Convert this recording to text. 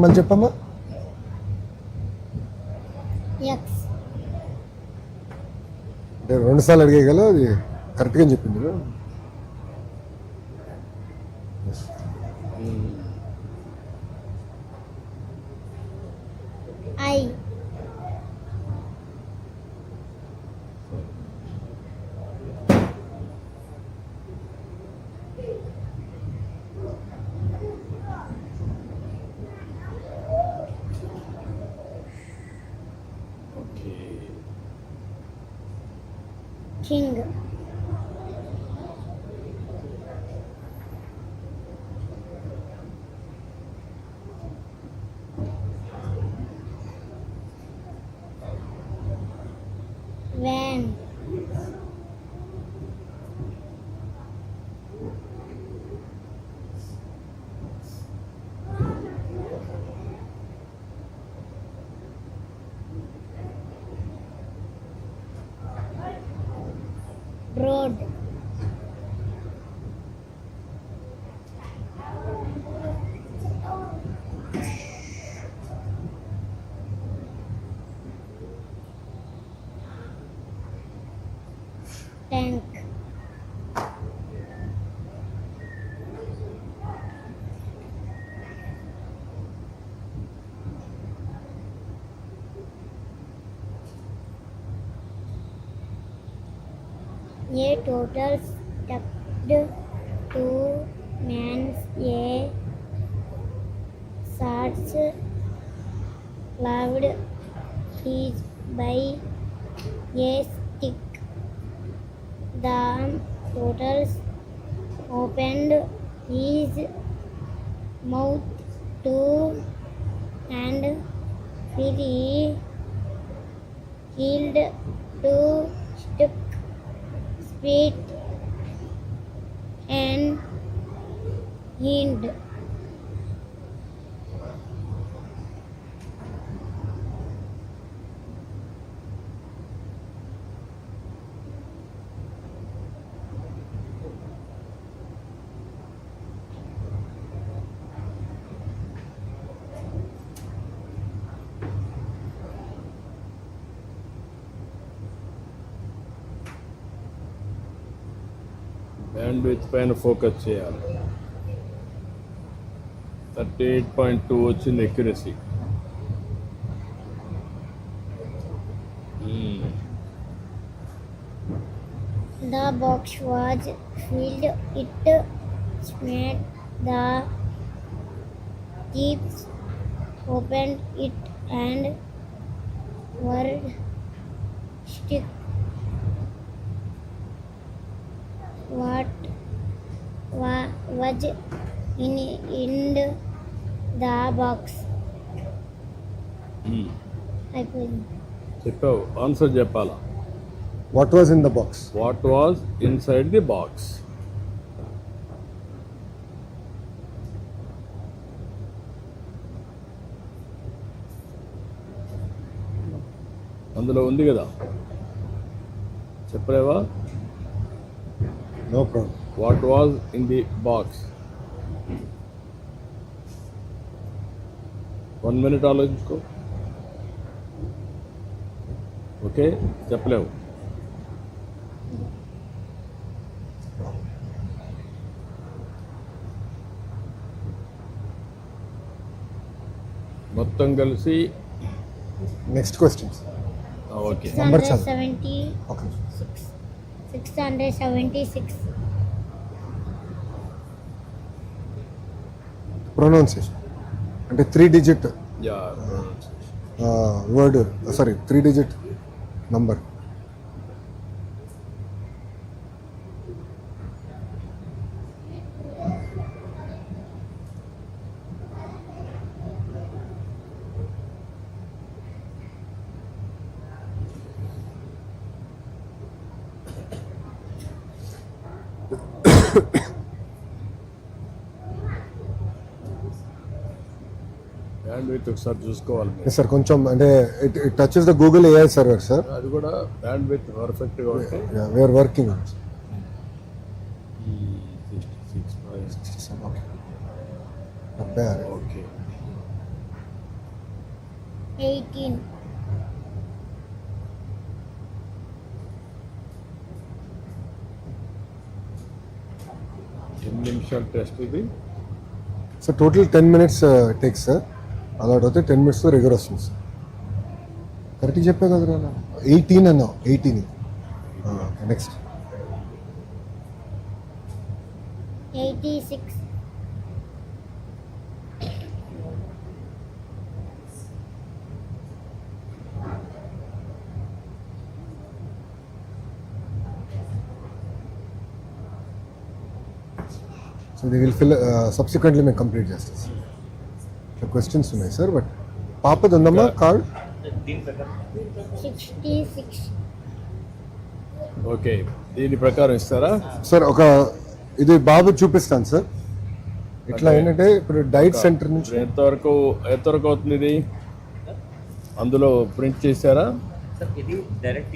మళ్ళీ చెప్పమ్మా. అంటే 2 సార్లు అడిగేయగల అది కరెక్ట్గా చెప్పింది. King. Van. Road. Tank. A total stuffed 2 mans a shards claved his by a stick. The totals opened his mouth to and free healed to stuck spit and hind. Bandwidth పైన focus చేయాలి. 38.2 వచ్చింది accuracy. The box was filled. It smacked. The thieves opened it and word stick. What was in the box? అయిపోయింది. చెప్పావు, answer చెప్పాలా. What was in the box? What was inside the box? అందులో ఉంది కదా, చెప్పలేవా? No problem. What was in the box? 1 minute ఆలోచించుకో. Okay, చెప్పలేవు. మొత్తం కలిసి next questions. Okay, number 676. Pronunciation అంటే 3 digit yeah, word, sorry 3 digit number. Bandwidth ఒకసారి చూసుకోవాలి. సార్ కొంచెం అంటే it touches the Google AI server sir. అది కూడా బ్యాండ్విడ్త్ పర్ఫెక్ట్గా ఉంటే వీఆర్ వర్కింగ్ ఆన్. ఓకే. 18. ఎన్ని నిమిషాలు టెస్ట్ ఇది? Sir total 10 minutes takes sir. అలా అయితే 10 minutes రెగ్యులర్ వస్తుంది సార్. కరెక్ట్గా చెప్పా కదా 18 అన్నావు 18. Next 86. So they will fill subsequently మేము కంప్లీట్ చేస్తాం సార్. ఇట్లా క్వశ్చన్స్ ఉన్నాయి సార్. బట్ పాపది ఉందమ్మా కార్డ్? 66. ఓకే, దీని ప్రకారం ఇస్తారా? సార్ ఒక ఇది బాబు చూపిస్తాను సార్. ఇట్లా ఏంటంటే ఇప్పుడు డైట్ సెంటర్ నుంచి ఎంతవరకు అవుతుంది ఇది? అందులో ప్రింట్ చేశారా? సార్ ఇది డైరెక్ట్